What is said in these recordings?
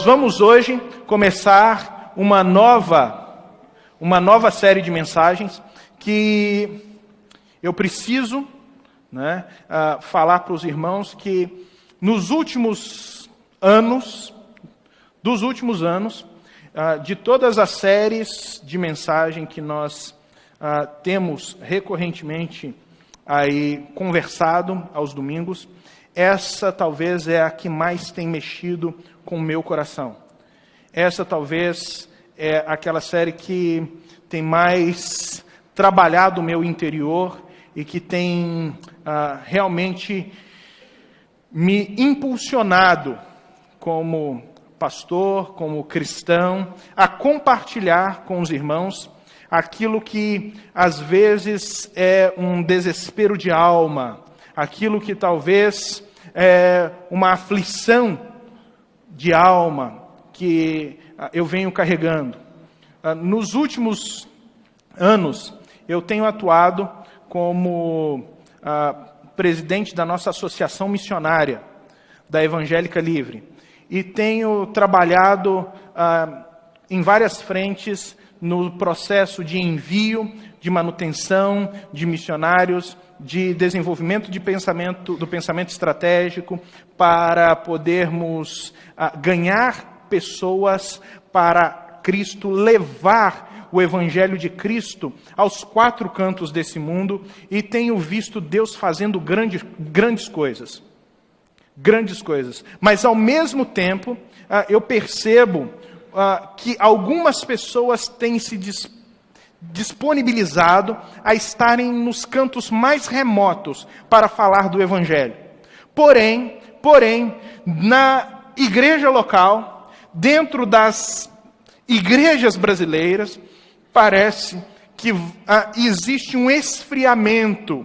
vamos hoje começar uma nova série de mensagens que eu preciso falar para os irmãos que nos últimos anos, de todas as séries de mensagem que nós temos recorrentemente aí conversado aos domingos, essa talvez é a que mais tem mexido com o meu coração. Essa talvez é aquela série que tem mais trabalhado o meu interior e que tem realmente me impulsionado como pastor, como cristão, a compartilhar com os irmãos aquilo que às vezes é um desespero de alma, aquilo que talvez é uma aflição de alma que eu venho carregando. Nos últimos anos, eu tenho atuado como presidente da nossa associação missionária, da Evangélica Livre, e tenho trabalhado em várias frentes no processo de envio, de manutenção de missionários, de desenvolvimento do pensamento estratégico, para podermos ganhar pessoas para Cristo, levar o Evangelho de Cristo aos quatro cantos desse mundo, e tenho visto Deus fazendo grandes coisas. Grandes coisas. Mas, ao mesmo tempo, eu percebo que algumas pessoas têm se disponibilizado a estarem nos cantos mais remotos para falar do Evangelho. Porém, na igreja local, dentro das igrejas brasileiras, parece que existe um esfriamento,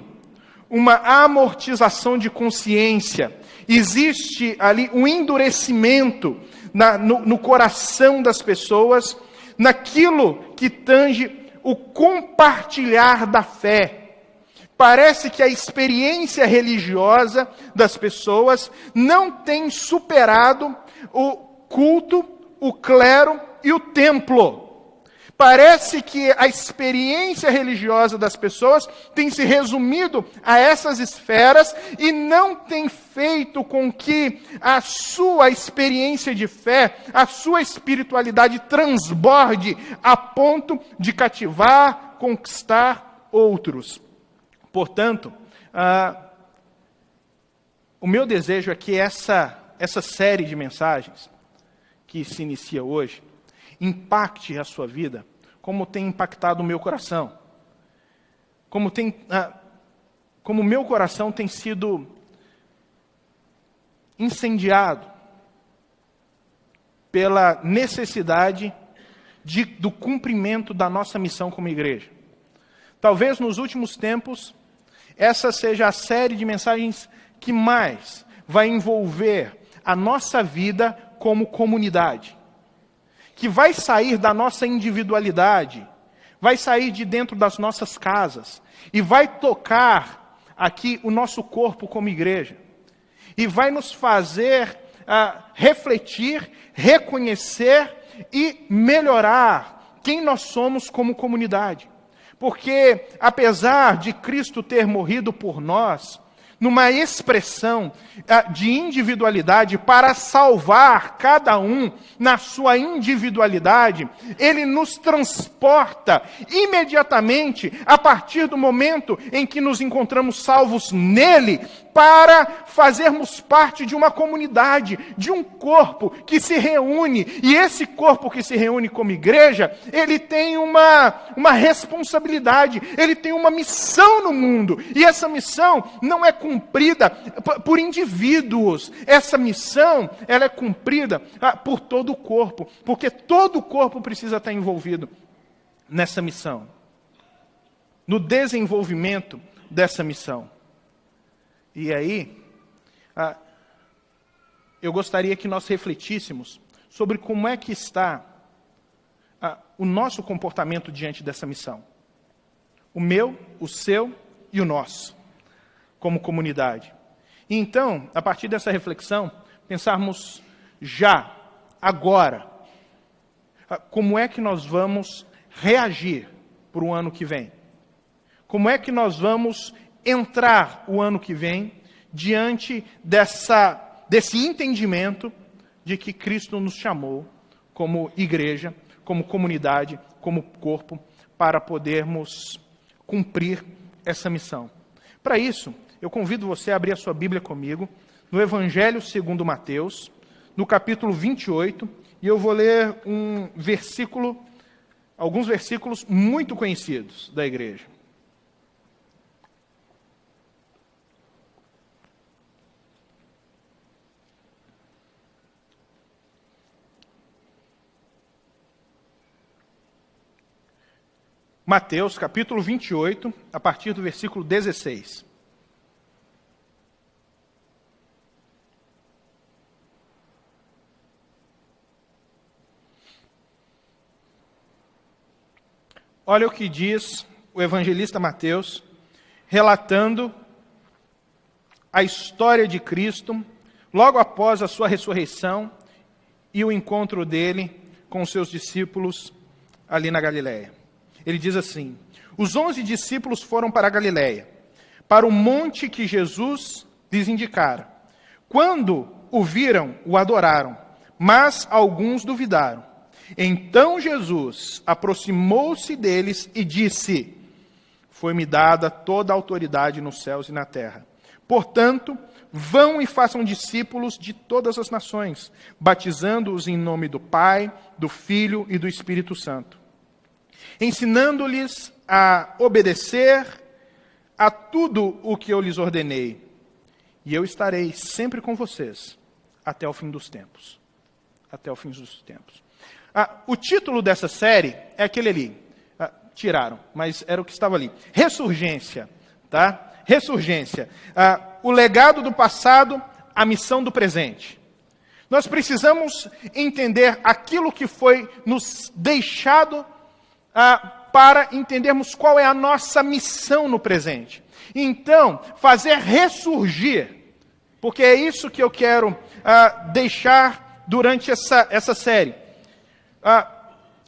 uma amortização de consciência, existe ali um endurecimento no coração das pessoas, naquilo que tange o compartilhar da fé. Parece que a experiência religiosa das pessoas não tem superado o culto, o clero e o templo. Parece que a experiência religiosa das pessoas tem se resumido a essas esferas e não tem feito com que a sua experiência de fé, a sua espiritualidade transborde a ponto de cativar, conquistar outros. Portanto, o meu desejo é que essa série de mensagens que se inicia hoje impacte a sua vida, como tem impactado o meu coração. Como o meu coração tem sido incendiado pela necessidade do cumprimento da nossa missão como igreja. Talvez nos últimos tempos, essa seja a série de mensagens que mais vai envolver a nossa vida como comunidade, que vai sair da nossa individualidade, vai sair de dentro das nossas casas, e vai tocar aqui o nosso corpo como igreja, e vai nos fazer refletir, reconhecer e melhorar quem nós somos como comunidade. Porque, apesar de Cristo ter morrido por nós, numa expressão de individualidade para salvar cada um na sua individualidade, Ele nos transporta imediatamente, a partir do momento em que nos encontramos salvos nele, para fazermos parte de uma comunidade, de um corpo que se reúne. E esse corpo que se reúne como igreja, ele tem uma responsabilidade, ele tem uma missão no mundo. E essa missão não é cumprida por indivíduos. Essa missão, ela é cumprida por todo o corpo, porque todo o corpo precisa estar envolvido nessa missão, no desenvolvimento dessa missão. E aí, eu gostaria que nós refletíssemos sobre como é que está o nosso comportamento diante dessa missão. O meu, o seu e o nosso, como comunidade. E então, a partir dessa reflexão, pensarmos já agora. Como é que nós vamos reagir para o ano que vem? Como é que nós vamos entrar o ano que vem diante desse entendimento de que Cristo nos chamou como igreja, como comunidade, como corpo, para podermos cumprir essa missão? Para isso, eu convido você a abrir a sua Bíblia comigo, no Evangelho segundo Mateus, no capítulo 28, e eu vou ler alguns versículos muito conhecidos da igreja. Mateus, capítulo 28, a partir do versículo 16. Olha o que diz o evangelista Mateus, relatando a história de Cristo, logo após a sua ressurreição e o encontro dele com os seus discípulos ali na Galileia. Ele diz assim: os 11 discípulos foram para a Galileia, para o monte que Jesus lhes indicara. Quando o viram, o adoraram, mas alguns duvidaram. Então Jesus aproximou-se deles e disse: foi-me dada toda a autoridade nos céus e na terra. Portanto, vão e façam discípulos de todas as nações, batizando-os em nome do Pai, do Filho e do Espírito Santo, ensinando-lhes a obedecer a tudo o que eu lhes ordenei. E eu estarei sempre com vocês até o fim dos tempos. Até o fim dos tempos. O título dessa série é aquele ali. Tiraram, mas era o que estava ali. Ressurgência. Tá? Ressurgência. O legado do passado, a missão do presente. Nós precisamos entender aquilo que foi nos deixado para entendermos qual é a nossa missão no presente. Então, fazer ressurgir, porque é isso que eu quero deixar durante essa série.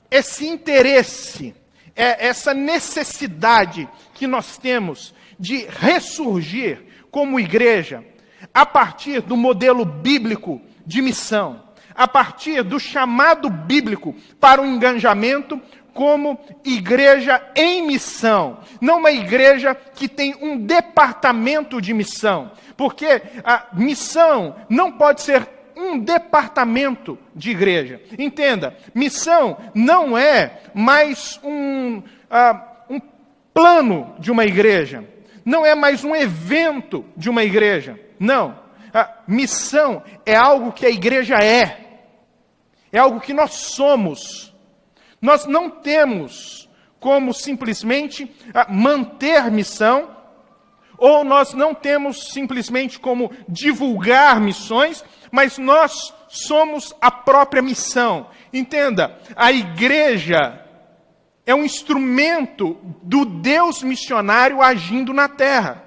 Esse interesse, essa necessidade que nós temos de ressurgir como igreja, a partir do modelo bíblico de missão, a partir do chamado bíblico para o engajamento como igreja em missão, não uma igreja que tem um departamento de missão, porque a missão não pode ser um departamento de igreja. Entenda, missão não é mais um plano de uma igreja, não é mais um evento de uma igreja, não. A missão é algo que a igreja é algo que nós somos. Nós não temos como simplesmente manter missão, ou nós não temos simplesmente como divulgar missões, mas nós somos a própria missão. Entenda, a igreja é um instrumento do Deus missionário agindo na terra.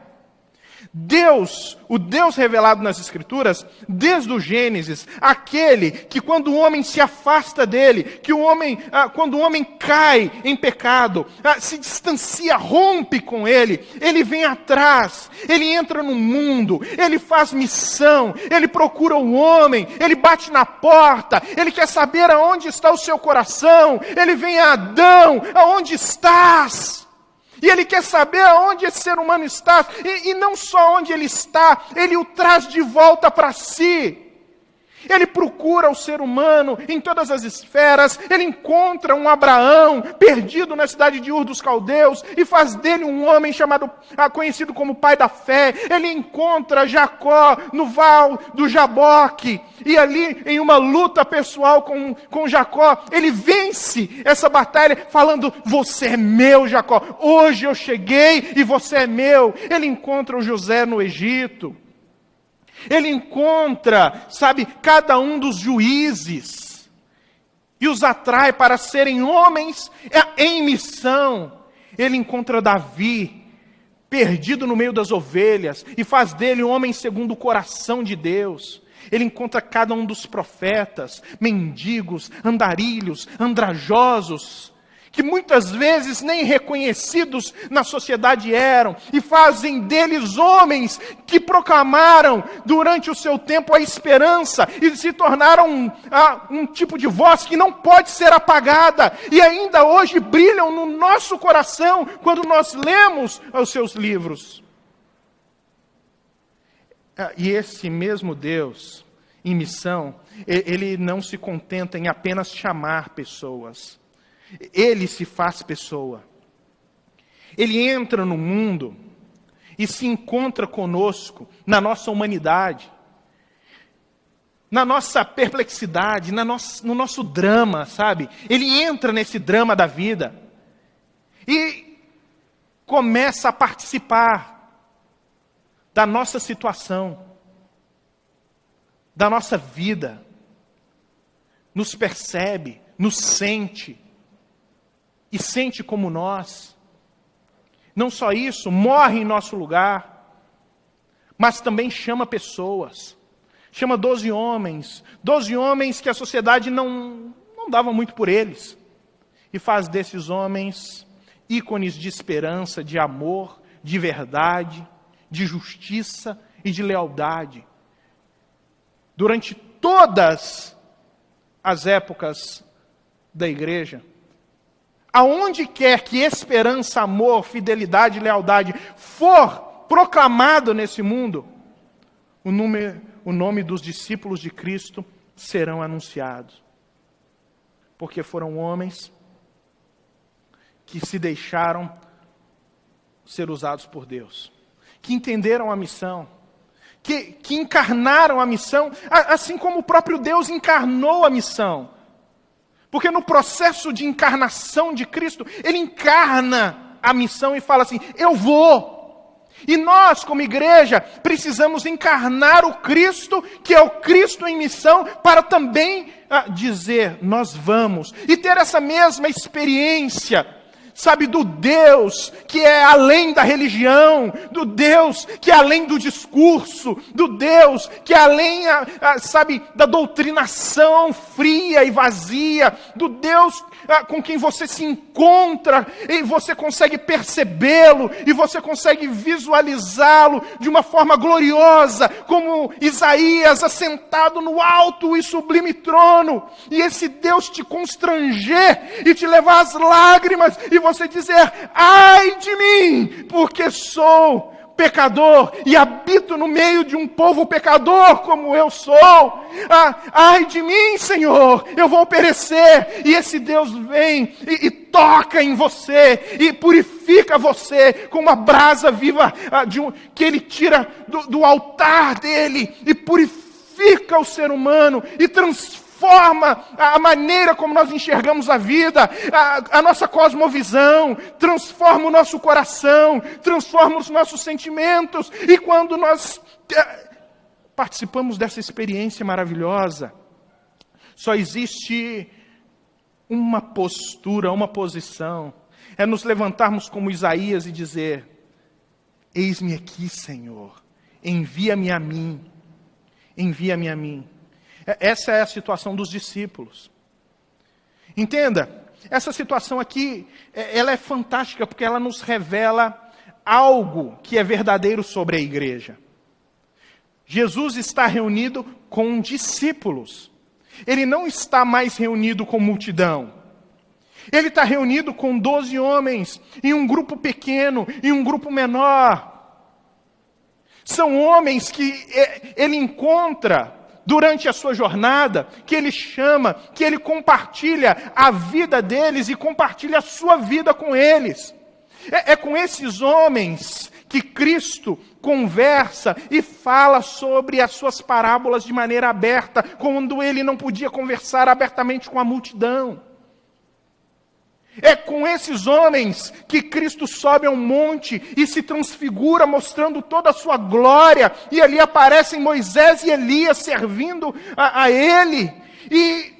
Deus, o Deus revelado nas Escrituras, desde o Gênesis, aquele que quando o homem se afasta dele, quando o homem cai em pecado, se distancia, rompe com ele, ele vem atrás, ele entra no mundo, ele faz missão, ele procura o homem, ele bate na porta, ele quer saber aonde está o seu coração, ele vem a Adão, aonde estás? E ele quer saber aonde esse ser humano está, e não só onde ele está, ele o traz de volta para si. Ele procura o ser humano em todas as esferas, ele encontra um Abraão perdido na cidade de Ur dos Caldeus e faz dele um homem conhecido como pai da fé. Ele encontra Jacó no val do Jaboque e ali em uma luta pessoal com Jacó, ele vence essa batalha falando: você é meu, Jacó, hoje eu cheguei e você é meu. Ele encontra o José no Egito. Ele encontra, cada um dos juízes e os atrai para serem homens em missão. Ele encontra Davi, perdido no meio das ovelhas, e faz dele um homem segundo o coração de Deus. Ele encontra cada um dos profetas, mendigos, andarilhos, andrajosos, que muitas vezes nem reconhecidos na sociedade eram, e fazem deles homens que proclamaram durante o seu tempo a esperança, e se tornaram um tipo de voz que não pode ser apagada, e ainda hoje brilham no nosso coração quando nós lemos os seus livros. E esse mesmo Deus, em missão, ele não se contenta em apenas chamar pessoas. Ele se faz pessoa. Ele entra no mundo e se encontra conosco na nossa humanidade, na nossa perplexidade, no nosso drama, sabe? Ele entra nesse drama da vida e começa a participar da nossa situação, da nossa vida, nos percebe, nos sente, e sente como nós. Não só isso, morre em nosso lugar, mas também chama pessoas. Chama 12 homens que a sociedade não dava muito por eles. E faz desses homens ícones de esperança, de amor, de verdade, de justiça e de lealdade. Durante todas as épocas da igreja, aonde quer que esperança, amor, fidelidade e lealdade for proclamado nesse mundo, o nome dos discípulos de Cristo serão anunciados. Porque foram homens que se deixaram ser usados por Deus, que entenderam a missão, que encarnaram a missão, assim como o próprio Deus encarnou a missão. Porque no processo de encarnação de Cristo, Ele encarna a missão e fala assim, eu vou. E nós, como igreja, precisamos encarnar o Cristo, que é o Cristo em missão, para também dizer, nós vamos. E ter essa mesma experiência, sabe, do Deus que é além da religião, do Deus que é além do discurso, do Deus que é além, sabe, da doutrinação fria e vazia, do Deus com quem você se encontra e você consegue percebê-lo e você consegue visualizá-lo de uma forma gloriosa, como Isaías assentado no alto e sublime trono, e esse Deus te constranger e te levar às lágrimas e você dizer, ai de mim, porque sou pecador e habito no meio de um povo pecador como eu sou. Ai de mim, Senhor, eu vou perecer. E esse Deus vem e toca em você e purifica você com uma brasa viva que Ele tira do altar dele e purifica o ser humano e transforma a maneira como nós enxergamos a vida, a nossa cosmovisão, transforma o nosso coração, transforma os nossos sentimentos. E quando nós participamos dessa experiência maravilhosa, só existe uma postura, uma posição, é nos levantarmos como Isaías e dizer, eis-me aqui, Senhor, envia-me a mim, envia-me a mim. Essa é a situação dos discípulos. Entenda, essa situação aqui, ela é fantástica porque ela nos revela algo que é verdadeiro sobre a igreja. Jesus está reunido com discípulos. Ele não está mais reunido com multidão. Ele está reunido com 12 homens, em um grupo pequeno, em um grupo menor. São homens que ele encontra durante a sua jornada, que ele chama, que ele compartilha a vida deles e compartilha a sua vida com eles. É com esses homens que Cristo conversa e fala sobre as suas parábolas de maneira aberta, quando ele não podia conversar abertamente com a multidão. É com esses homens que Cristo sobe a um monte e se transfigura, mostrando toda a sua glória. E ali aparecem Moisés e Elias servindo a ele. E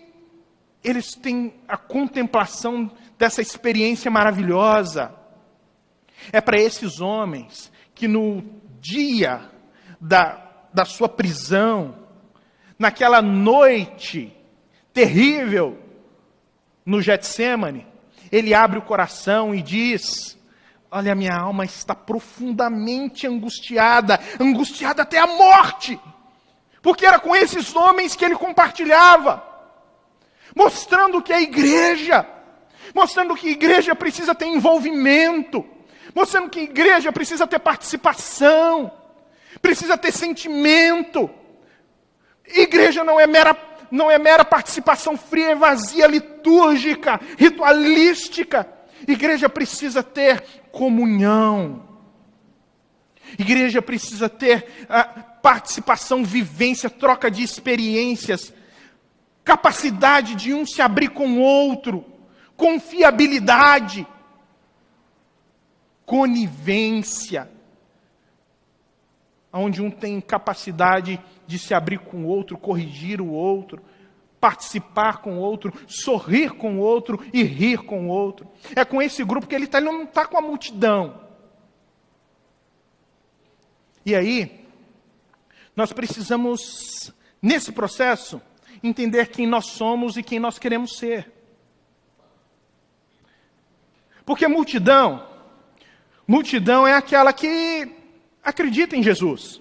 eles têm a contemplação dessa experiência maravilhosa. É para esses homens que no dia da sua prisão, naquela noite terrível no Getsêmani, ele abre o coração e diz: olha, minha alma está profundamente angustiada, angustiada até a morte, porque era com esses homens que ele compartilhava, mostrando que a igreja precisa ter envolvimento, mostrando que a igreja precisa ter participação, precisa ter sentimento. Igreja não é mera participação fria e vazia, litúrgica, ritualística. Igreja precisa ter comunhão. Igreja precisa ter participação, vivência, troca de experiências, capacidade de um se abrir com o outro, confiabilidade, conivência, onde um tem capacidade de se abrir com o outro, corrigir o outro, participar com o outro, sorrir com o outro e rir com o outro. É com esse grupo que ele está, ele não está com a multidão. E aí, nós precisamos, nesse processo, entender quem nós somos e quem nós queremos ser. Porque multidão é aquela que acredita em Jesus,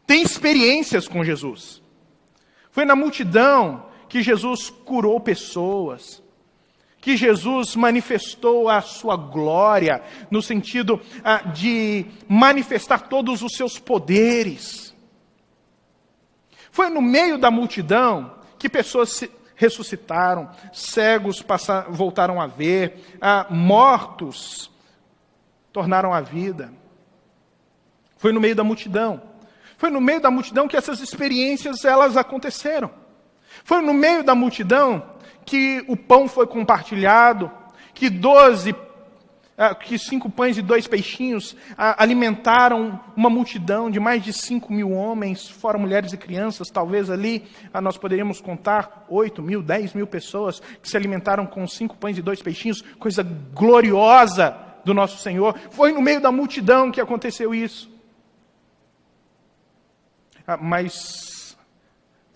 tem experiências com Jesus. Foi na multidão que Jesus curou pessoas, que Jesus manifestou a sua glória, no sentido de manifestar todos os seus poderes. Foi no meio da multidão que pessoas ressuscitaram, cegos voltaram a ver, mortos tornaram a vida. Foi no meio da multidão. Foi no meio da multidão que essas experiências elas aconteceram. Foi no meio da multidão que o pão foi compartilhado, que 5 pães e 2 peixinhos alimentaram uma multidão de mais de 5.000 homens, fora mulheres e crianças. Talvez ali nós poderíamos contar 8.000, 10.000 pessoas que se alimentaram com 5 pães e 2 peixinhos, coisa gloriosa do nosso Senhor. Foi no meio da multidão que aconteceu isso. Mas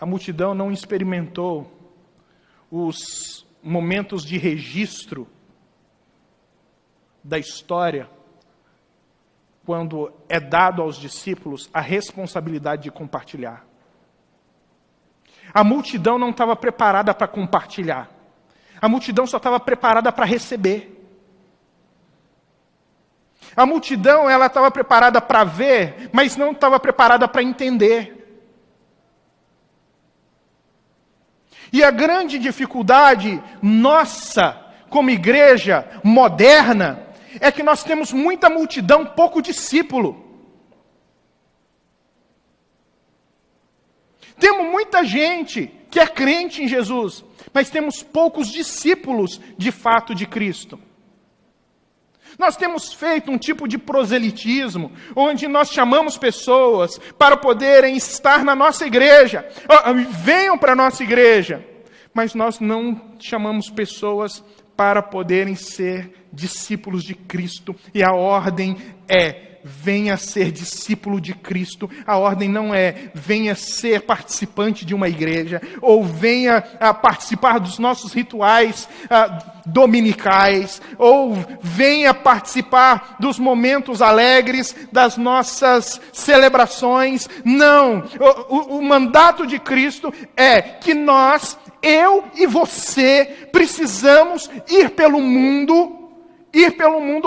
a multidão não experimentou os momentos de registro da história, quando é dado aos discípulos a responsabilidade de compartilhar. A multidão não estava preparada para compartilhar. A multidão só estava preparada para receber. A multidão, ela estava preparada para ver, mas não estava preparada para entender. E a grande dificuldade nossa, como igreja moderna, é que nós temos muita multidão, pouco discípulo. Temos muita gente que é crente em Jesus, mas temos poucos discípulos de fato de Cristo. Nós temos feito um tipo de proselitismo, onde nós chamamos pessoas para poderem estar na nossa igreja. Venham para a nossa igreja. Mas nós não chamamos pessoas para poderem ser discípulos de Cristo. E a ordem é: venha ser discípulo de Cristo. A ordem não é: venha ser participante de uma igreja, ou venha participar dos nossos rituais dominicais, ou venha participar dos momentos alegres das nossas celebrações. Não! O mandato de Cristo é que nós, eu e você, precisamos ir pelo mundo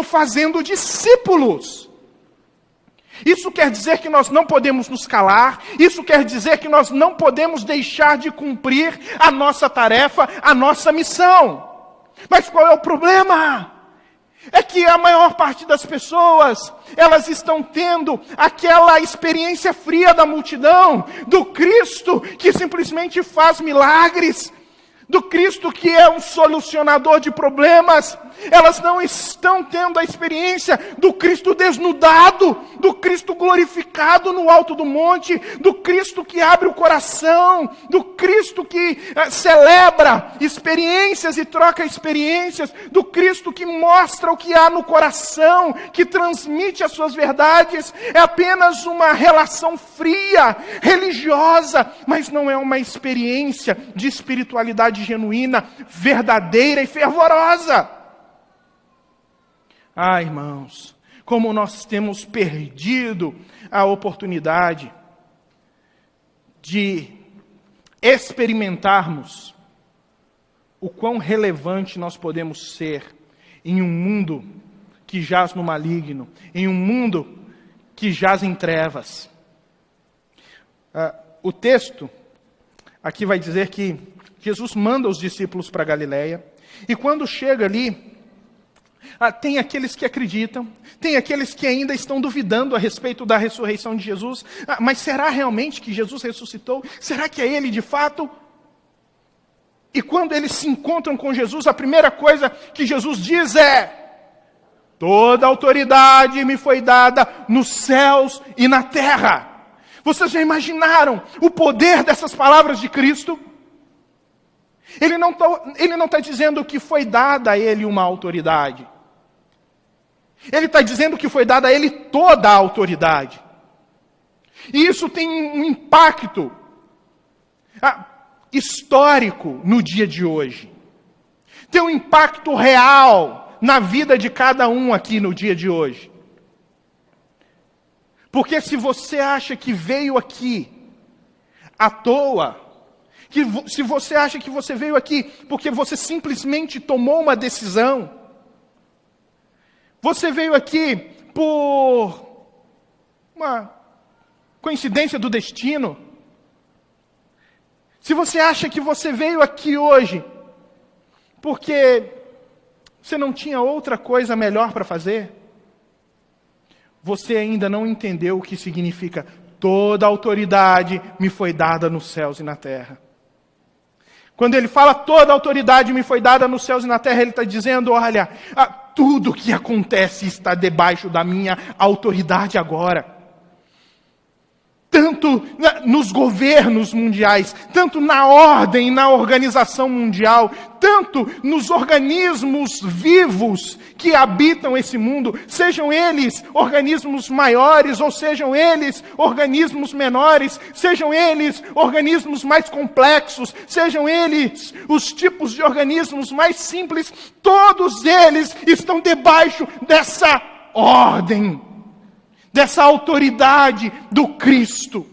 fazendo discípulos. Isso quer dizer que nós não podemos nos calar, isso quer dizer que nós não podemos deixar de cumprir a nossa tarefa, a nossa missão. Mas qual é o problema? É que a maior parte das pessoas, elas estão tendo aquela experiência fria da multidão, do Cristo que simplesmente faz milagres, do Cristo que é um solucionador de problemas. Elas não estão tendo a experiência do Cristo desnudado, do Cristo glorificado no alto do monte, do Cristo que abre o coração, do Cristo que celebra experiências e troca experiências, do Cristo que mostra o que há no coração, que transmite as suas verdades. É apenas uma relação fria, religiosa, mas não é uma experiência de espiritualidade genuína, verdadeira e fervorosa. Ah, irmãos, como nós temos perdido a oportunidade de experimentarmos o quão relevante nós podemos ser em um mundo que jaz no maligno, em um mundo que jaz em trevas. O texto aqui vai dizer que Jesus manda os discípulos para Galileia, e quando chega ali, tem aqueles que acreditam, tem aqueles que ainda estão duvidando a respeito da ressurreição de Jesus. Mas será realmente que Jesus ressuscitou? Será que é Ele de fato? E quando eles se encontram com Jesus, a primeira coisa que Jesus diz é: toda autoridade me foi dada nos céus e na terra. Vocês já imaginaram o poder dessas palavras de Cristo? Ele não está dizendo que foi dada a Ele uma autoridade. Ele está dizendo que foi dada a Ele toda a autoridade. E isso tem um impacto histórico no dia de hoje. Tem um impacto real na vida de cada um aqui no dia de hoje. Porque se você acha que veio aqui à toa, se você acha que você veio aqui porque você simplesmente tomou uma decisão, você veio aqui por uma coincidência do destino, se você acha que você veio aqui hoje porque você não tinha outra coisa melhor para fazer, você ainda não entendeu o que significa toda a autoridade me foi dada nos céus e na terra. Quando ele fala toda a autoridade me foi dada nos céus e na terra, ele está dizendo: olha, tudo o que acontece está debaixo da minha autoridade agora. Tanto nos governos mundiais, tanto na ordem e na organização mundial, tanto nos organismos vivos que habitam esse mundo, sejam eles organismos maiores ou sejam eles organismos menores, sejam eles organismos mais complexos, sejam eles os tipos de organismos mais simples, todos eles estão debaixo dessa ordem, dessa autoridade do Cristo.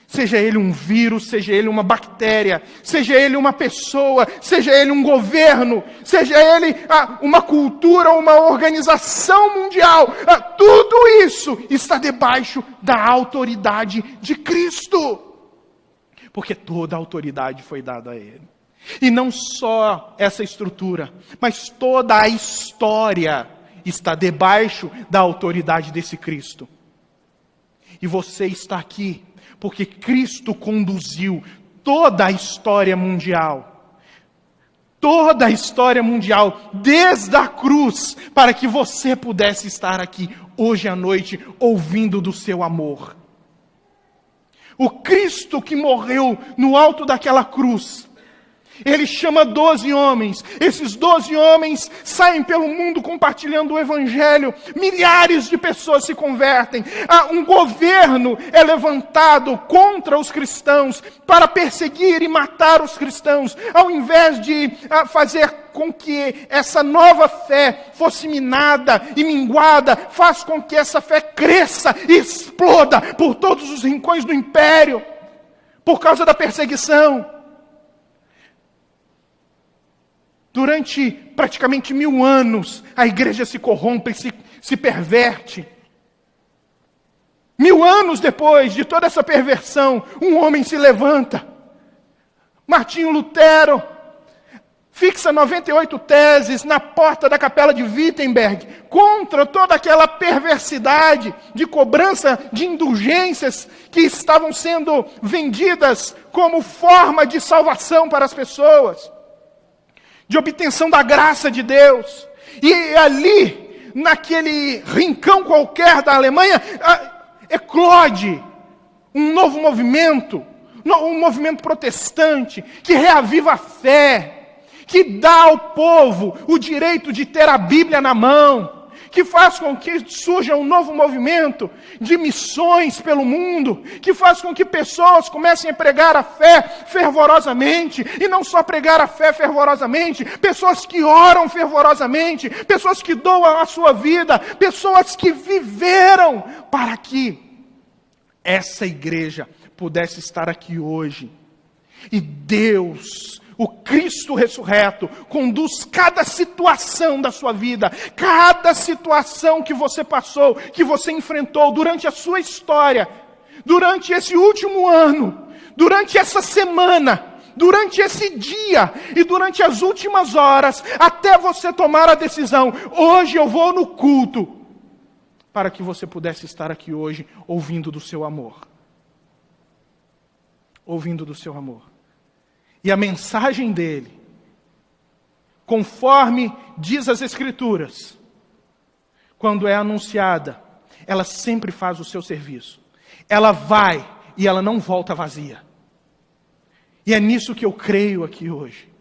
Seja ele um vírus, seja ele uma bactéria, seja ele uma pessoa, seja ele um governo, seja ele uma cultura, uma organização mundial, tudo isso está debaixo da autoridade de Cristo. Porque toda a autoridade foi dada a Ele. E não só essa estrutura, mas toda a história está debaixo da autoridade desse Cristo. E você está aqui porque Cristo conduziu toda a história mundial. Toda a história mundial, desde a cruz, para que você pudesse estar aqui hoje à noite, ouvindo do seu amor. O Cristo que morreu no alto daquela cruz, Ele chama 12 homens. Esses 12 homens saem pelo mundo compartilhando o Evangelho. Milhares de pessoas se convertem. Um governo é levantado contra os cristãos para perseguir e matar os cristãos. Ao invés de fazer com que essa nova fé fosse minada e minguada, faz com que essa fé cresça e exploda por todos os rincões do império, por causa da perseguição. Durante praticamente 1000 anos, a igreja se corrompe, se perverte. 1000 anos depois de toda essa perversão, um homem se levanta. Martinho Lutero fixa 98 teses na porta da capela de Wittenberg contra toda aquela perversidade de cobrança de indulgências que estavam sendo vendidas como forma de salvação para as pessoas, de obtenção da graça de Deus. E ali, naquele rincão qualquer da Alemanha, eclode um novo movimento, um movimento protestante, que reaviva a fé, que dá ao povo o direito de ter a Bíblia na mão, que faz com que surja um novo movimento de missões pelo mundo, que faz com que pessoas comecem a pregar a fé fervorosamente, e não só pregar a fé fervorosamente, pessoas que oram fervorosamente, pessoas que doam a sua vida, pessoas que viveram para que essa igreja pudesse estar aqui hoje. E Deus, o Cristo ressurreto, conduz cada situação da sua vida, cada situação que você passou, que você enfrentou durante a sua história, durante esse último ano, durante essa semana, durante esse dia e durante as últimas horas, até você tomar a decisão: hoje eu vou no culto, para que você pudesse estar aqui hoje ouvindo do seu amor. Ouvindo do seu amor. E a mensagem dele, conforme diz as Escrituras, quando é anunciada, ela sempre faz o seu serviço. Ela vai e ela não volta vazia. E é nisso que eu creio aqui hoje.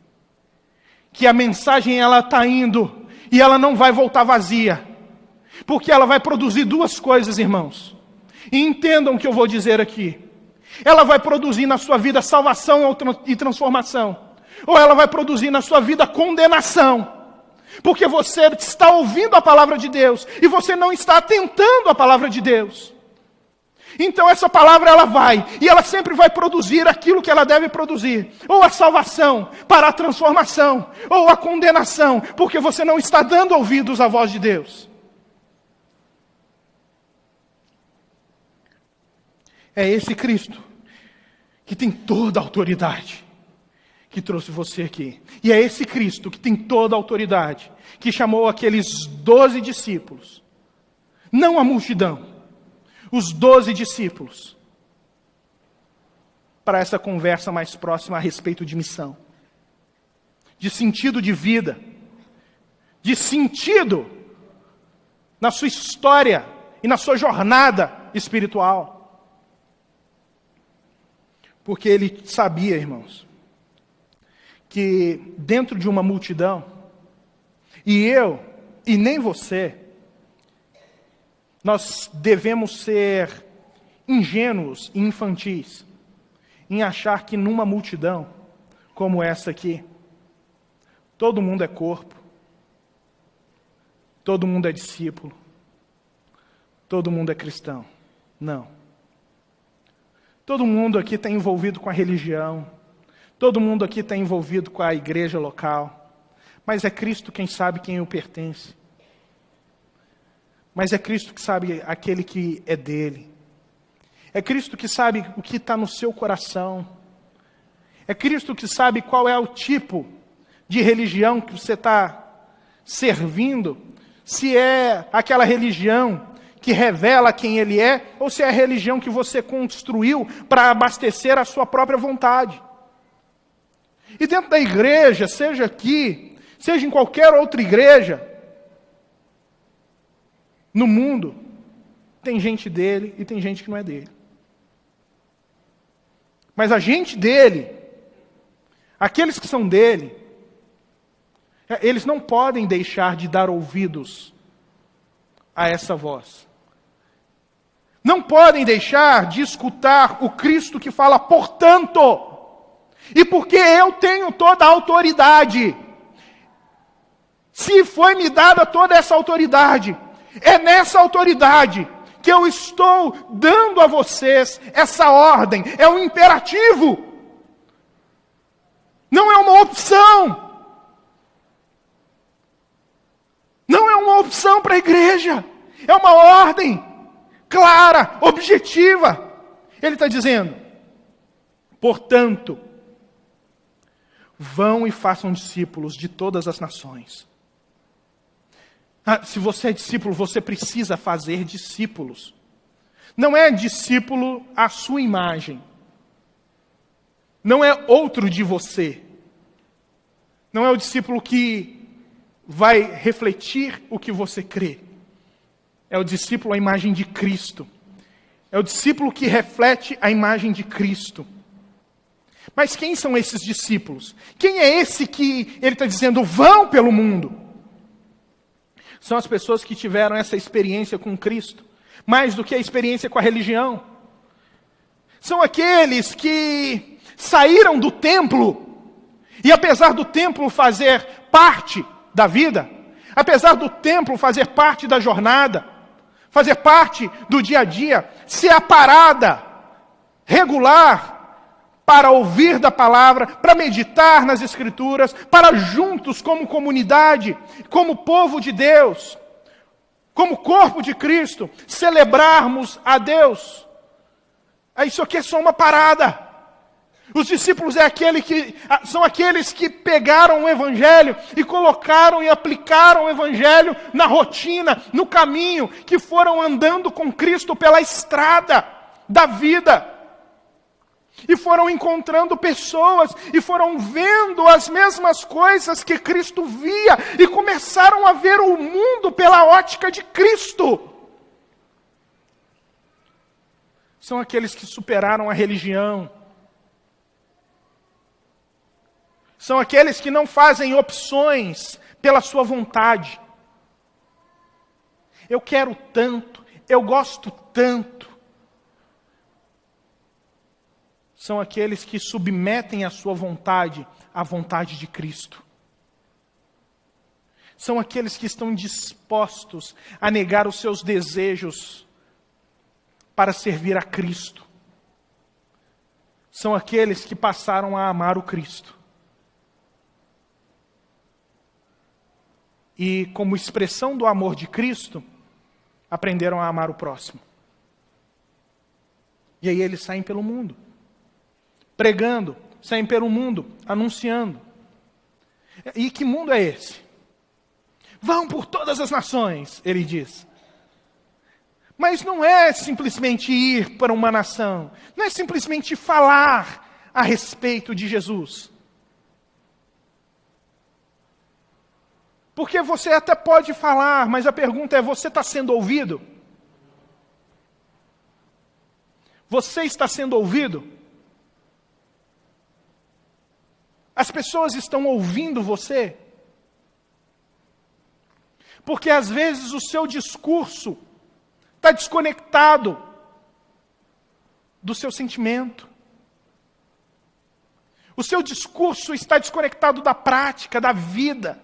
Que a mensagem ela está indo e ela não vai voltar vazia. Porque ela vai produzir duas coisas, irmãos. E entendam o que eu vou dizer aqui. Ela vai produzir na sua vida salvação e transformação. Ou ela vai produzir na sua vida condenação. Porque você está ouvindo a palavra de Deus e você não está atentando à palavra de Deus. Então essa palavra ela vai, e ela sempre vai produzir aquilo que ela deve produzir. Ou a salvação para a transformação, ou a condenação, porque você não está dando ouvidos à voz de Deus. É esse Cristo que tem toda a autoridade que trouxe você aqui. E é esse Cristo que tem toda a autoridade que chamou aqueles 12 discípulos, não a multidão, os 12 discípulos, para essa conversa mais próxima a respeito de missão, de sentido de vida, de sentido na sua história e na sua jornada espiritual. Porque ele sabia, irmãos, que dentro de uma multidão, e eu, e nem você, nós devemos ser ingênuos e infantis em achar que numa multidão como essa aqui, todo mundo é corpo, todo mundo é discípulo, todo mundo é cristão. Não. Todo mundo aqui está envolvido com a religião, todo mundo aqui está envolvido com a igreja local, mas é Cristo quem sabe quem o pertence. Mas é Cristo que sabe aquele que é dele. É Cristo que sabe o que está no seu coração. É Cristo que sabe qual é o tipo de religião que você está servindo, se é aquela religião que revela quem ele é, ou se é a religião que você construiu para abastecer a sua própria vontade. E dentro da igreja, seja aqui, seja em qualquer outra igreja, no mundo, tem gente dele e tem gente que não é dele. Mas a gente dele, aqueles que são dele, eles não podem deixar de dar ouvidos a essa voz. Não podem deixar de escutar o Cristo que fala, portanto, e porque eu tenho toda a autoridade, se foi me dada toda essa autoridade, é nessa autoridade que eu estou dando a vocês essa ordem, é um imperativo, não é uma opção, não é uma opção para a igreja, é uma ordem clara, objetiva. Ele está dizendo, portanto, Vão e façam discípulos de todas as nações. Se você é discípulo, você precisa fazer discípulos. Não é discípulo à sua imagem. Não é outro de você. Não é o discípulo que vai refletir o que você crê. É o discípulo à imagem de Cristo. É o discípulo que reflete a imagem de Cristo. Mas quem são esses discípulos? Quem é esse que ele está dizendo, vão pelo mundo? São as pessoas que tiveram essa experiência com Cristo, mais do que a experiência com a religião. São aqueles que saíram do templo, e apesar do templo fazer parte da vida, apesar do templo fazer parte da jornada, fazer parte do dia a dia, ser a parada regular para ouvir da palavra, para meditar nas Escrituras, para juntos como comunidade, como povo de Deus, como corpo de Cristo, celebrarmos a Deus. Isso aqui é só uma parada. Os discípulos são aqueles que pegaram o Evangelho e colocaram e aplicaram o Evangelho na rotina, no caminho, que foram andando com Cristo pela estrada da vida. E foram encontrando pessoas, e foram vendo as mesmas coisas que Cristo via, e começaram a ver o mundo pela ótica de Cristo. São aqueles que superaram a religião. São aqueles que não fazem opções pela sua vontade. Eu quero tanto, eu gosto tanto. São aqueles que submetem a sua vontade à vontade de Cristo. São aqueles que estão dispostos a negar os seus desejos para servir a Cristo. São aqueles que passaram a amar o Cristo. E, como expressão do amor de Cristo, aprenderam a amar o próximo. E aí eles saem pelo mundo, pregando, saem pelo mundo, anunciando. E que mundo é esse? Vão por todas as nações, ele diz. Mas não é simplesmente ir para uma nação, não é simplesmente falar a respeito de Jesus. Porque você até pode falar, mas a pergunta é, você está sendo ouvido? Você está sendo ouvido? As pessoas estão ouvindo você? Porque às vezes o seu discurso está desconectado do seu sentimento. O seu discurso está desconectado da prática, da vida.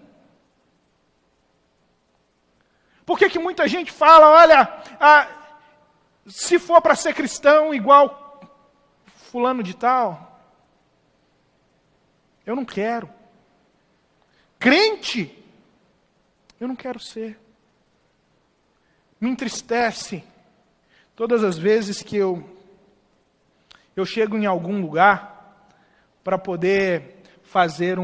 Por que muita gente fala, olha, se for para ser cristão igual fulano de tal, eu não quero. Crente, eu não quero ser. Me entristece todas as vezes que eu chego em algum lugar para poder fazer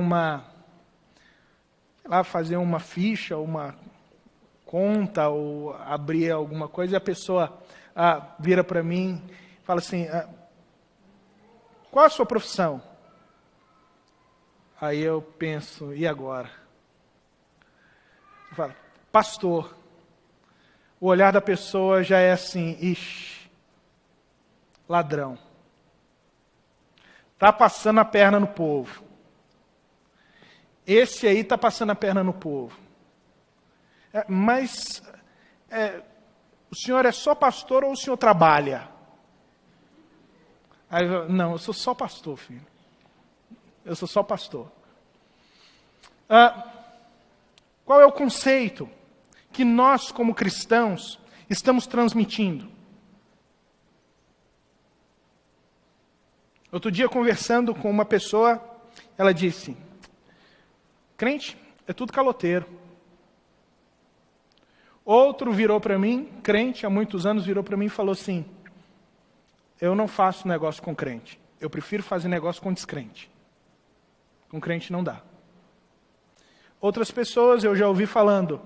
fazer uma ficha, uma conta ou abrir alguma coisa, e a pessoa vira para mim e fala assim, qual a sua profissão? Aí eu penso, e agora? Eu falo, pastor. O olhar da pessoa já é assim, ixi, ladrão. Está passando a perna no povo. Esse aí está passando a perna no povo. Mas o senhor é só pastor ou o senhor trabalha? Aí não, eu sou só pastor, filho. Eu sou só pastor. Qual é o conceito que nós, como cristãos, estamos transmitindo? Outro dia, conversando com uma pessoa, ela disse, crente é tudo caloteiro. Outro virou para mim, crente, há muitos anos, virou para mim e falou assim, eu não faço negócio com crente, eu prefiro fazer negócio com descrente. Com crente não dá. Outras pessoas eu já ouvi falando,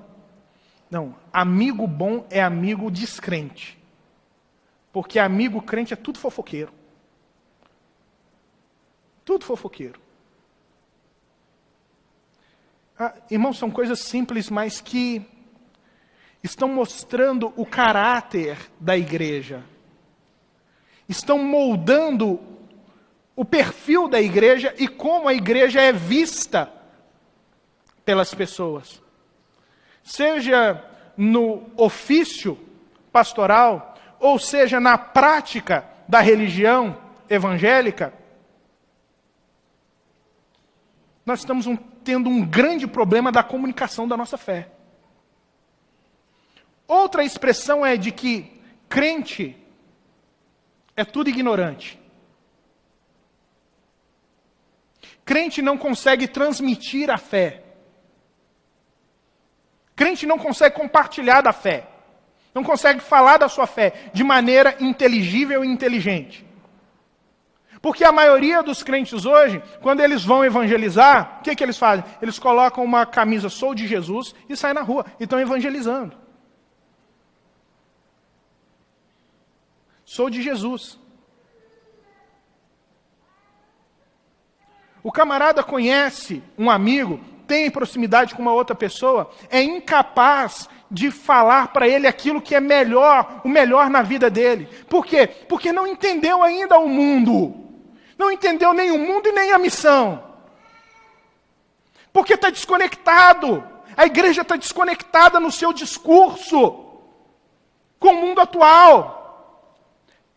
não, amigo bom é amigo descrente. Porque amigo crente é tudo fofoqueiro. Tudo fofoqueiro. Irmãos, são coisas simples, mas que estão mostrando o caráter da igreja. Estão moldando o perfil da igreja e como a igreja é vista pelas pessoas. Seja no ofício pastoral, ou seja na prática da religião evangélica, nós estamos tendo um grande problema da comunicação da nossa fé. Outra expressão é de que crente é tudo ignorante. Crente não consegue transmitir a fé. Crente não consegue compartilhar da fé. Não consegue falar da sua fé de maneira inteligível e inteligente. Porque a maioria dos crentes hoje, quando eles vão evangelizar, o que eles fazem? Eles colocam uma camisa "Sou de Jesus" e saem na rua e estão evangelizando. Sou de Jesus. O camarada conhece um amigo, tem proximidade com uma outra pessoa, é incapaz de falar para ele aquilo que é melhor, o melhor na vida dele. Por quê? Porque não entendeu ainda o mundo. Não entendeu nem o mundo e nem a missão. Porque está desconectado. A igreja está desconectada no seu discurso com o mundo atual.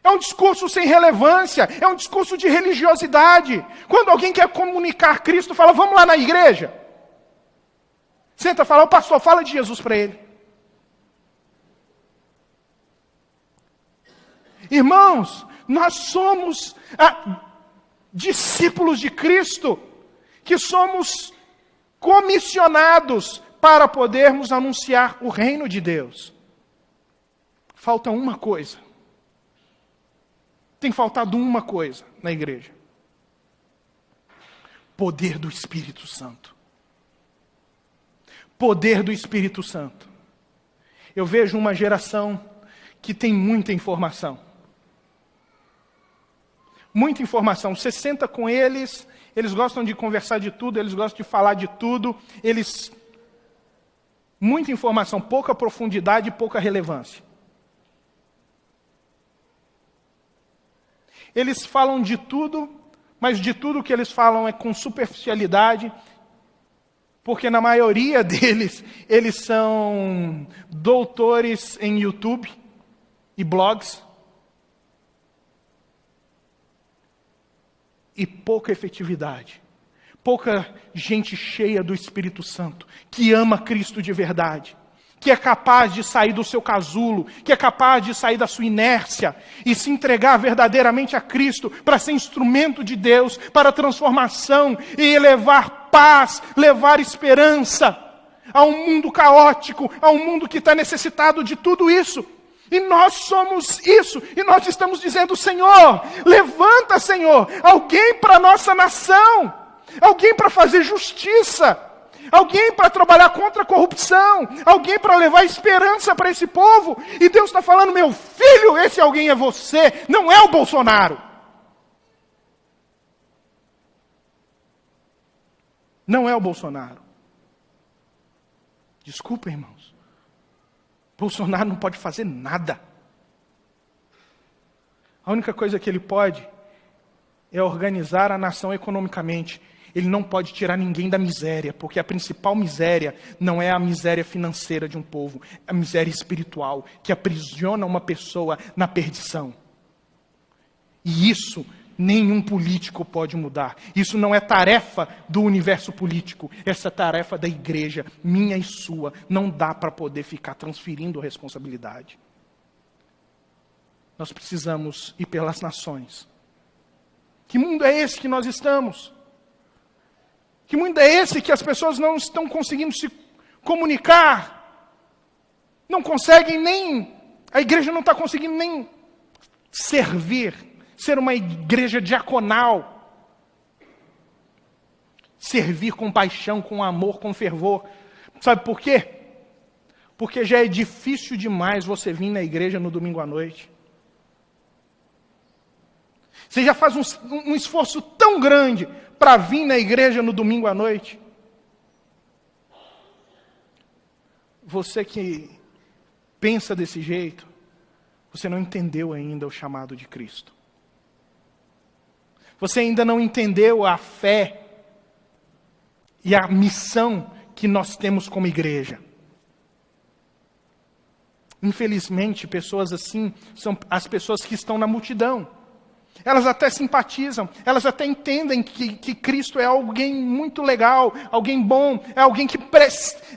É um discurso sem relevância, é um discurso de religiosidade. Quando alguém quer comunicar Cristo, fala, vamos lá na igreja. Senta, fala, o pastor, fala de Jesus para ele. Irmãos, nós somos discípulos de Cristo, que somos comissionados para podermos anunciar o reino de Deus. Falta uma coisa. Tem faltado uma coisa na igreja. Poder do Espírito Santo. Poder do Espírito Santo. Eu vejo uma geração que tem muita informação. Muita informação. Você senta com eles, eles gostam de conversar de tudo, eles gostam de falar de tudo, muita informação, pouca profundidade e pouca relevância. Eles falam de tudo, mas de tudo que eles falam é com superficialidade, porque na maioria deles, eles são doutores em YouTube e blogs, e pouca efetividade, pouca gente cheia do Espírito Santo, que ama Cristo de verdade, que é capaz de sair do seu casulo, que é capaz de sair da sua inércia e se entregar verdadeiramente a Cristo para ser instrumento de Deus, para transformação e levar paz, levar esperança a um mundo caótico, a um mundo que está necessitado de tudo isso. E nós somos isso, e nós estamos dizendo, Senhor, levanta, Senhor, alguém para a nossa nação, alguém para fazer justiça, alguém para trabalhar contra a corrupção, alguém para levar esperança para esse povo. E Deus está falando, meu filho, esse alguém é você, não é o Bolsonaro. Não é o Bolsonaro. Desculpa, irmãos. Bolsonaro não pode fazer nada. A única coisa que ele pode é organizar a nação economicamente. Ele não pode tirar ninguém da miséria, porque a principal miséria não é a miséria financeira de um povo, é a miséria espiritual, que aprisiona uma pessoa na perdição. E isso nenhum político pode mudar. Isso não é tarefa do universo político, essa é tarefa da igreja, minha e sua. Não dá para poder ficar transferindo a responsabilidade. Nós precisamos ir pelas nações. Que mundo é esse que nós estamos? Que mundo é esse que as pessoas não estão conseguindo se comunicar? Não conseguem nem... A igreja não está conseguindo nem servir, ser uma igreja diaconal. servir com paixão, com amor, com fervor. Sabe por quê? Porque já é difícil demais você vir na igreja no domingo à noite. Você já faz um esforço tão grande para vir na igreja no domingo à noite. Você que pensa desse jeito, você não entendeu ainda o chamado de Cristo. Você ainda não entendeu a fé e a missão que nós temos como igreja. Infelizmente, pessoas assim são as pessoas que estão na multidão. Elas até simpatizam, elas até entendem que Cristo é alguém muito legal, alguém bom, é alguém que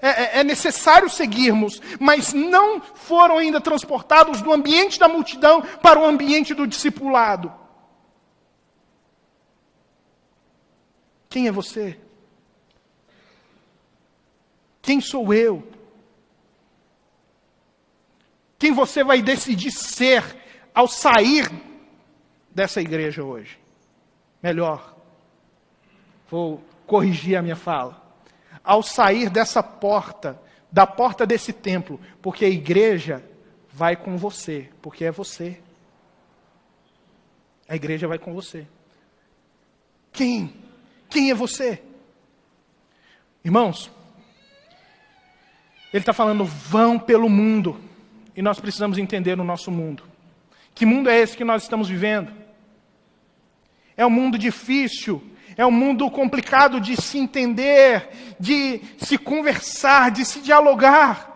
é necessário seguirmos, mas não foram ainda transportados do ambiente da multidão para o ambiente do discipulado. Quem é você? Quem sou eu? Quem você vai decidir ser ao sair dessa igreja hoje? Melhor, vou corrigir a minha fala. Ao sair dessa porta, da porta desse templo, porque a igreja vai com você, porque é você. A igreja vai com você. Quem é você? Irmãos, ele está falando, vão pelo mundo. E nós precisamos entender o nosso mundo. Que mundo é esse que nós estamos vivendo? É um mundo difícil, é um mundo complicado de se entender, de se conversar, de se dialogar.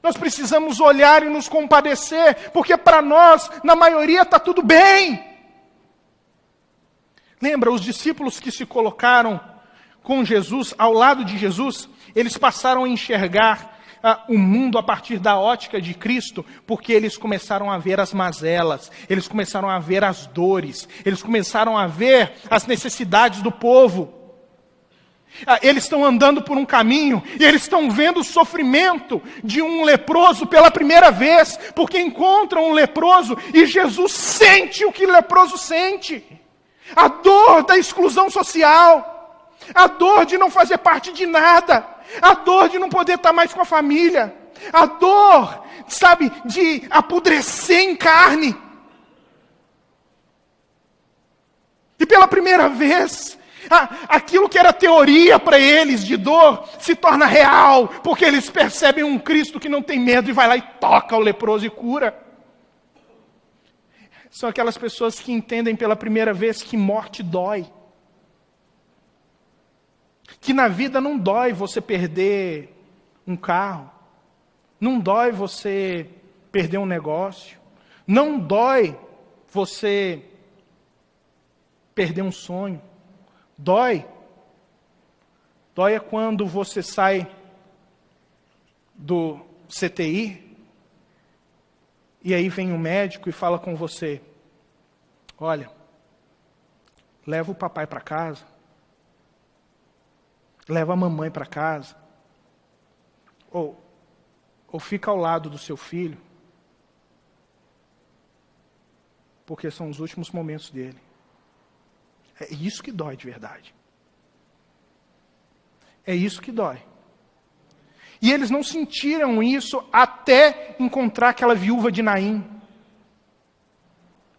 Nós precisamos olhar e nos compadecer, porque para nós, na maioria, está tudo bem. Lembra, os discípulos que se colocaram com Jesus, ao lado de Jesus, eles passaram a enxergar o mundo a partir da ótica de Cristo, porque eles começaram a ver as mazelas, eles começaram a ver as dores, eles começaram a ver as necessidades do povo. Eles estão andando por um caminho e eles estão vendo o sofrimento de um leproso pela primeira vez, porque encontram um leproso e Jesus sente o que o leproso sente. A dor da exclusão social, a dor de não fazer parte de nada, a dor de não poder estar mais com a família, a dor, sabe, de apodrecer em carne. E pela primeira vez, aquilo que era teoria para eles de dor se torna real, porque eles percebem um Cristo que não tem medo e vai lá e toca o leproso e cura. São aquelas pessoas que entendem pela primeira vez que morte dói. Que na vida não dói você perder um carro, não dói você perder um negócio, não dói você perder um sonho. Dói é quando você sai do CTI e aí vem um médico e fala com você, olha, leva o papai para casa, leva a mamãe para casa, ou fica ao lado do seu filho, porque são os últimos momentos dele. É isso que dói de verdade. É isso que dói. E eles não sentiram isso até encontrar aquela viúva de Naim,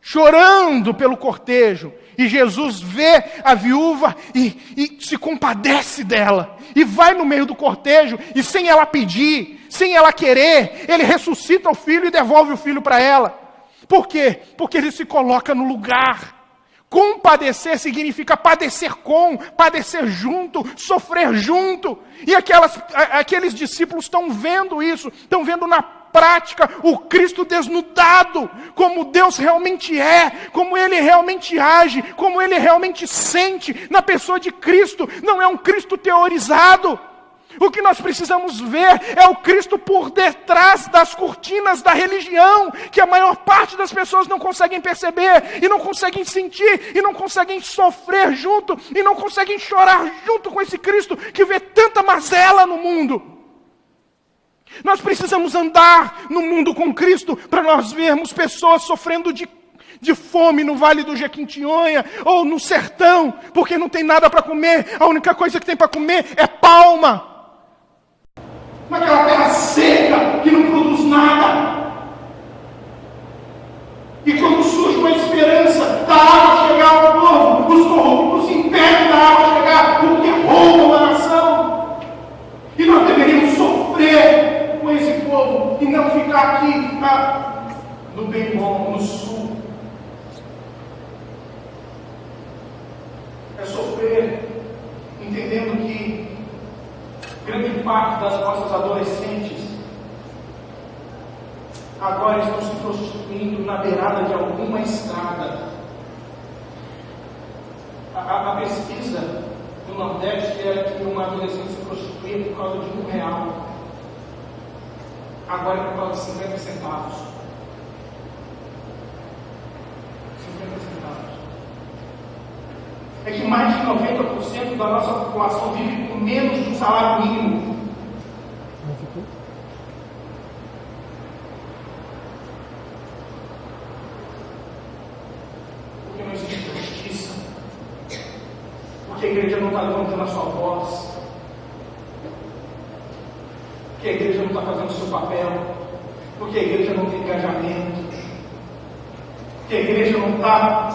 chorando pelo cortejo. E Jesus vê a viúva e se compadece dela. E vai no meio do cortejo e sem ela pedir, sem ela querer, ele ressuscita o filho e devolve o filho para ela. Por quê? Porque ele se coloca no lugar. Compadecer significa padecer com, padecer junto, sofrer junto. E aqueles discípulos estão vendo isso, estão vendo na prática o Cristo desnudado, como Deus realmente é, como Ele realmente age, como Ele realmente sente na pessoa de Cristo. Não é um Cristo teorizado. O que nós precisamos ver é o Cristo por detrás das cortinas da religião, que a maior parte das pessoas não conseguem perceber, e não conseguem sentir, e não conseguem sofrer junto, e não conseguem chorar junto com esse Cristo que vê tanta mazela no mundo. Nós precisamos andar no mundo com Cristo para nós vermos pessoas sofrendo de de fome no Vale do Jequitinhonha ou no sertão, porque não tem nada para comer, a única coisa que tem para comer é palma. Naquela terra seca, que não produz nada. E quando surge uma esperança da água chegar ao povo, os corruptos impedem da água chegar, porque roubam a nação. E nós deveríamos sofrer com esse povo e não ficar aqui no bem bom, no sul. É sofrer entendendo que grande parte das nossas adolescentes agora estão se prostituindo na beirada de alguma estrada. A pesquisa do Nordeste era que uma adolescente se prostituía por causa de R$1. Agora é por causa de 50 centavos. 50 centavos. É que mais de 90% da nossa população vive com menos de um salário mínimo. Porque não existe justiça. Porque a igreja não está levantando a sua voz. Porque a igreja não está fazendo o seu papel. Porque a igreja não tem engajamento. Porque a igreja não está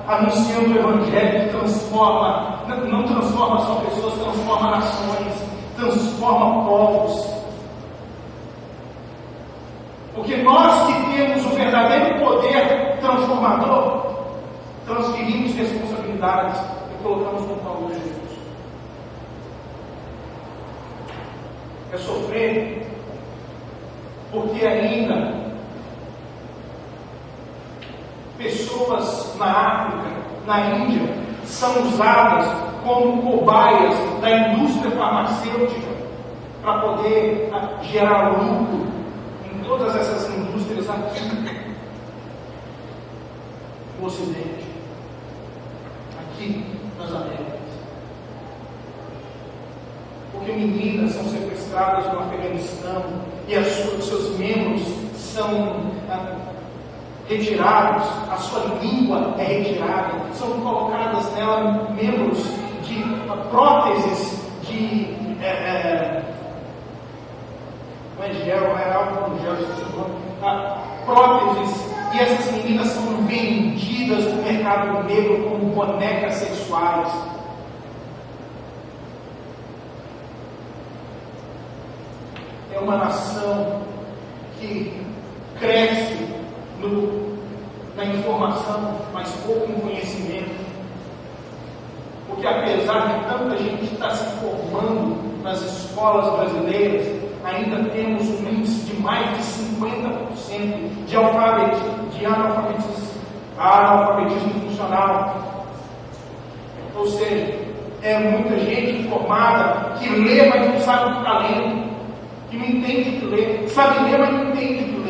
anunciando o Evangelho que transforma, não transforma só pessoas, transforma nações, transforma povos. Porque nós que temos o verdadeiro poder transformador, transferimos responsabilidades e colocamos no colo de Jesus. É sofrer, porque ainda pessoas na África, na Índia, são usadas como cobaias da indústria farmacêutica para poder gerar lucro em todas essas indústrias aqui no Ocidente, aqui nas Américas. Porque meninas são sequestradas no Afeganistão e seus membros são retirados, a sua língua é retirada, são colocadas nela membros de próteses de não é gel, é algo com gel, próteses, e essas meninas são vendidas no mercado negro como bonecas sexuais. É uma nação que cresce na informação, mas pouco no conhecimento. Porque apesar de tanta gente estar se formando nas escolas brasileiras, ainda temos um índice de mais de 50% de analfabetismo funcional. Ou seja, é muita gente formada que lê, mas não sabe o que está lendo, que não entende o que lê, sabe ler, mas não entende o que lê.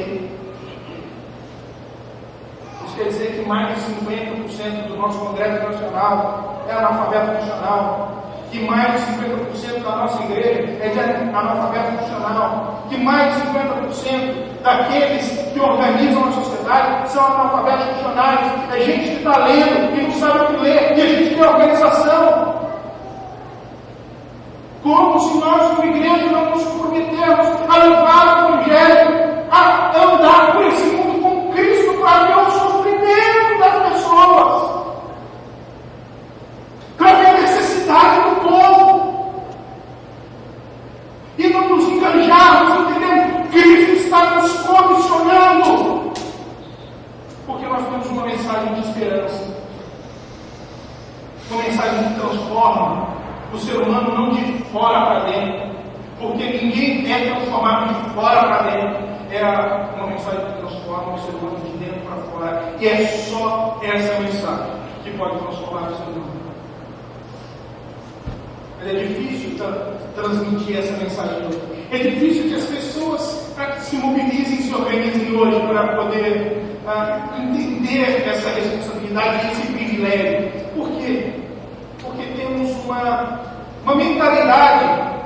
Quer dizer que mais de 50% do nosso Congresso Nacional é analfabeto funcional, que mais de 50% da nossa igreja é de analfabeto funcional, que mais de 50% daqueles que organizam a sociedade são analfabetos funcionais. É gente que está lendo e não sabe o que ler, e a gente quer organização. Como se nós, como igreja, não nos comprometermos a levar o Evangelho, a andar por esse mundo com Cristo para ver o sofrimento das pessoas, para ver a necessidade do povo, e não nos enganjarmos, entendendo? Cristo está nos comissionando, porque nós temos uma mensagem de esperança, uma mensagem que transforma o ser humano não de fora para dentro, porque ninguém é transformado de fora para dentro. É uma mensagem que transforma o ser humano de dentro para fora, e é só essa mensagem que pode transformar o ser humano. Mas é difícil transmitir essa mensagem hoje. É difícil que as pessoas se mobilizem, se organizem hoje para poder entender essa responsabilidade e esse privilégio. Por quê? Porque temos uma mentalidade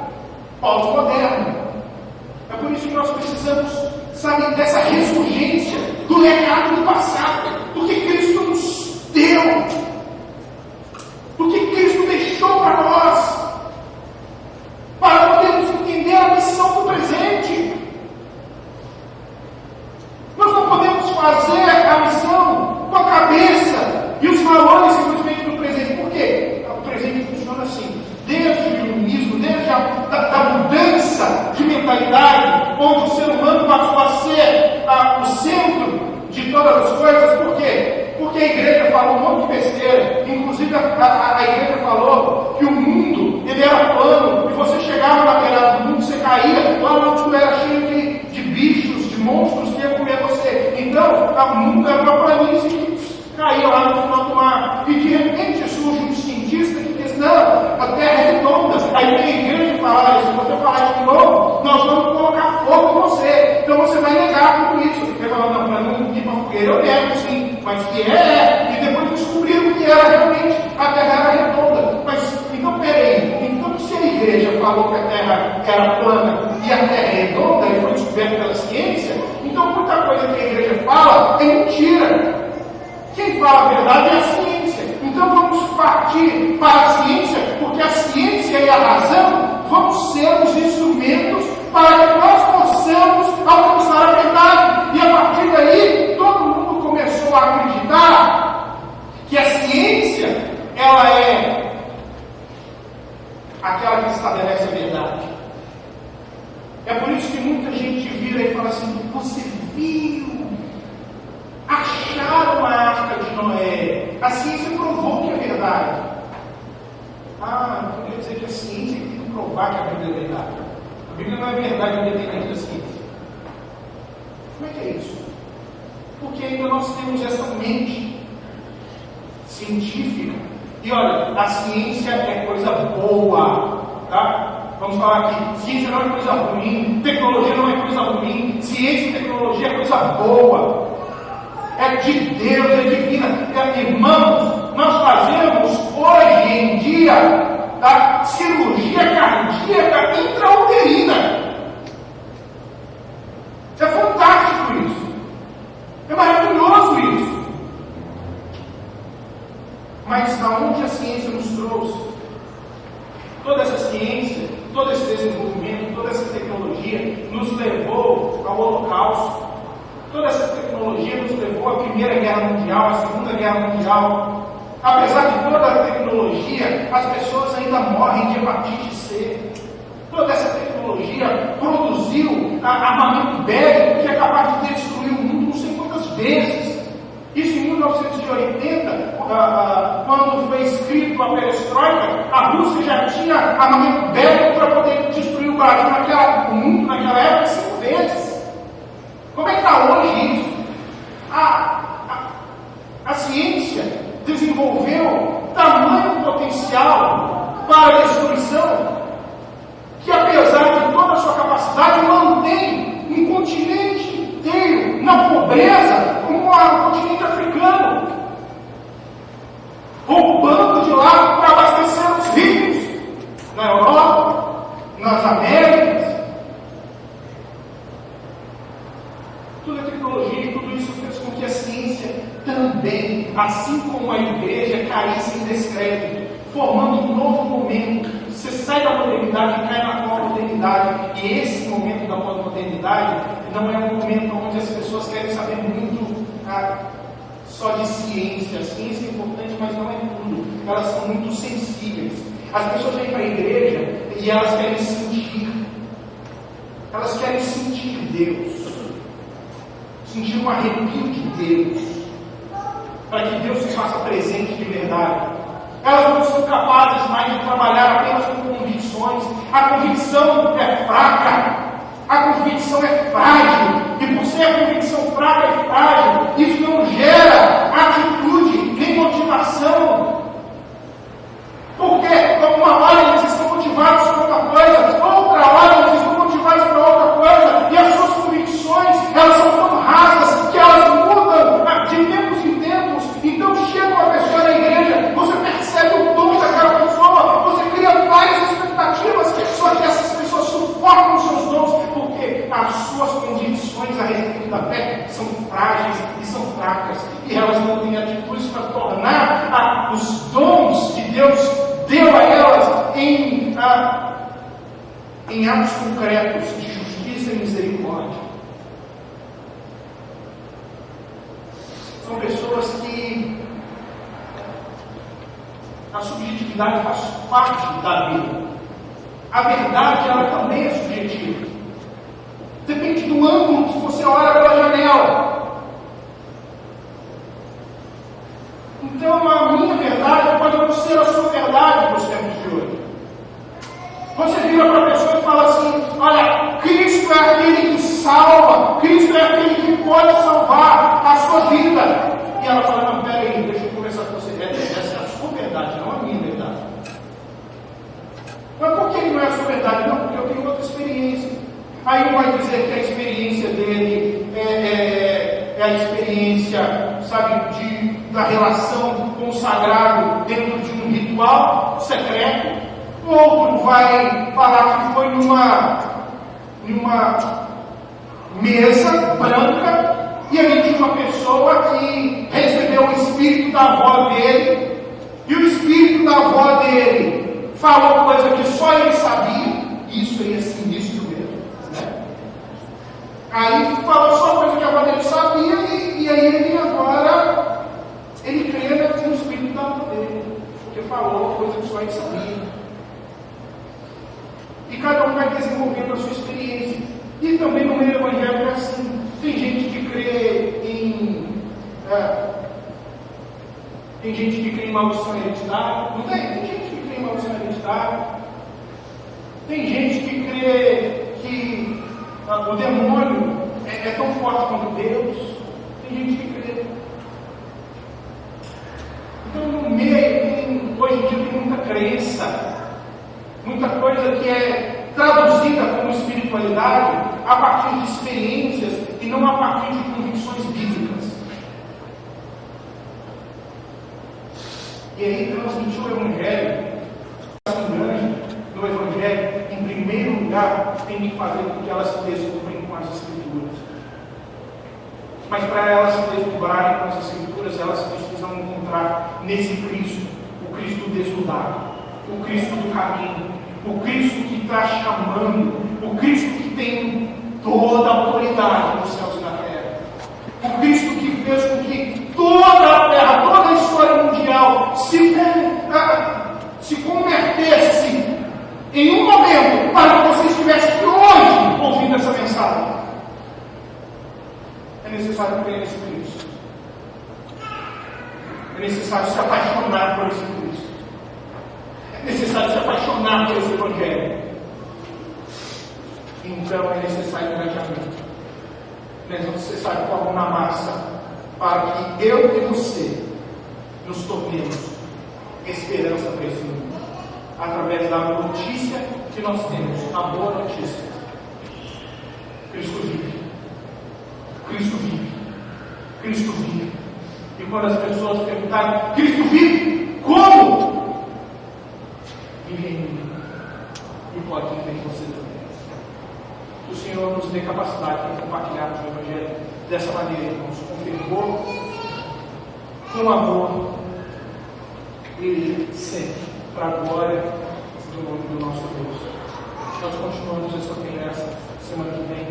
pós-moderna. É por isso que nós precisamos, dessa ressurgência do legado do passado, do que Cristo todas as coisas. Por quê? Porque a igreja falou um monte de besteira. Inclusive a igreja falou que o mundo ele era plano, e você chegava na beirada do mundo, você caía, lá no mundo era cheio de bichos, de monstros que iam comer você. Então, o mundo era uma planície que caía lá no final do mar. E de repente surge um cientista que diz, não, a Terra é redonda. Aí vem a igreja e fala, se você falar isso de novo, nós vamos colocar fogo em você. Então você vai negar tudo isso. Ele fala, não, para não ir para a fogueira eu nego sim, mas que é. E depois descobriram que era realmente, a Terra era redonda. Mas, então peraí, então se a igreja falou que a Terra era plana e a Terra é redonda, e foi descoberta pela ciência, então muita coisa que a igreja fala é mentira. Quem fala a verdade é a ciência. Então vamos partir para a ciência, porque a ciência e a razão vão ser os instrumentos para que nós possamos alcançar a verdade. E a partir daí, todo mundo começou a acreditar que a ciência, ela é aquela que estabelece a verdade. É por isso que muita gente vira e fala assim, você viu? Acharam a arca de Noé. A ciência provou que é verdade. Então quer dizer que a ciência tem que provar que a Bíblia é verdade. A Bíblia não é verdade independente da ciência. Como é que é isso? Porque ainda nós temos essa mente científica. E olha, a ciência é coisa boa, tá? Vamos falar aqui, ciência não é coisa ruim, tecnologia não é coisa ruim, ciência e tecnologia é coisa boa. É de Deus, é divina. Irmãos, nós fazemos hoje em dia cirurgia cardíaca intrauterina. Isso é fantástico isso. É maravilhoso isso. Mas aonde a ciência nos trouxe? Toda essa ciência, todo esse desenvolvimento, toda essa tecnologia nos levou ao Holocausto. Toda essa tecnologia nos levou à Primeira Guerra Mundial, à Segunda Guerra Mundial. Apesar de toda a tecnologia, as pessoas ainda morrem de hepatite C. Toda essa tecnologia produziu armamento bélico que é capaz de destruir o mundo não sei quantas vezes. Isso em 1980, quando foi escrito a perestroika, a Rússia já tinha armamento bélico para poder destruir o Brasil o mundo naquela época 5 vezes. Como é que está hoje isso? A ciência desenvolveu tamanho potencial para a destruição que, apesar de toda a sua capacidade, mantém um continente inteiro na pobreza, como o continente africano, roubando de lá para abastecer os ricos na Europa, nas Américas. Toda a tecnologia e tudo isso fez com que a ciência também, assim como a igreja, caísse em descrédito, formando um novo momento. Você sai da modernidade e cai na pós-modernidade. E esse momento da pós-modernidade não é um momento onde as pessoas querem saber muito só de ciência. A ciência é importante, mas não é tudo. Elas são muito sensíveis. As pessoas vêm para a igreja e elas querem sentir. Elas querem sentir Deus. Sentir um arrepio de Deus, para que Deus se faça presente de verdade. Elas não são capazes mais de trabalhar apenas com convicções. A convicção é fraca, a convicção é frágil, e por ser a convicção fraca e frágil, isso não gera atitude nem motivação. Porque uma hora eles estão motivados para outra coisa, outra hora eles estão motivados para outra coisa, e as suas convicções, elas são tão rasas que elas mudam de tempos em tempos. Então chega uma pessoa na igreja, você percebe o dom daquela pessoa, você cria várias expectativas, só que essas pessoas sufocam os seus dons, porque as suas convicções a respeito da fé são frágeis e são fracas, e elas não têm atitudes para tornar os dons que Deus deu a elas em atos concretos de justiça e misericórdia. São pessoas que a subjetividade faz parte da vida. A verdade, ela também é subjetiva. Depende do ângulo que você olha pela janela. Então a minha verdade pode não ser a sua verdade nos tempos de hoje. Você vira para a pessoa e fala assim: olha, Cristo é aquele que salva, Cristo é aquele que pode salvar a sua vida. E ela fala: não, peraí, deixa eu conversar com você. Essa é a sua verdade, não a minha verdade. Mas por que não é a sua verdade? Não, porque eu tenho outra experiência. Aí não vai dizer que a experiência dele é a experiência, sabe, da relação com o sagrado dentro de um ritual secreto. O outro vai falar que foi numa mesa branca e ali tinha uma pessoa que recebeu o espírito da avó dele, e o espírito da avó dele falou coisa que só ele sabia. Isso aí é sinistro mesmo, né? Aí falou só coisa que a avó dele sabia, e aí ele agora crê no espírito da avó dele, porque falou coisa que só ele sabia. E cada um vai desenvolvendo a sua experiência. E também no meio evangélico é assim. Tem gente que crê em maldição hereditária. Não tem? Tem gente que crê em maldição hereditária. Tem gente que crê que o demônio é tão forte quanto Deus. Tem gente que crê. Então no meio, hoje em dia tem muita crença. Muita coisa que é traduzida como espiritualidade a partir de experiências e não a partir de convicções bíblicas. E aí transmitir o Evangelho, se engane no Evangelho, em primeiro lugar, tem que fazer com que elas se desculpem com as Escrituras. Mas para elas se deslubrarem com as Escrituras, elas precisam encontrar nesse Cristo, o Cristo desnudado, o Cristo do caminho, o Cristo que está chamando, o Cristo que tem toda a autoridade nos céus e na terra, o Cristo que fez com que toda a terra, toda a história mundial se convertesse em um momento para que você estivesse hoje ouvindo essa mensagem. É necessário crer nesse Cristo. É necessário se apaixonar por esse Cristo. É necessário se apaixonar por esse Evangelho. Então é necessário engajamento. É necessário pôr a mão na massa para que eu e você nos tornemos esperança para esse mundo. Através da notícia que nós temos, a boa notícia. Cristo vive. Cristo vive. Cristo vive. E quando as pessoas perguntarem: Cristo vive? Como? Vive em mim. E pode viver em você também. Que o Senhor nos dê capacidade para compartilharmos o Evangelho dessa maneira, irmãos, com fervor, com amor e sempre para a glória do nome do nosso Deus. Nós continuamos essa conversa semana que vem.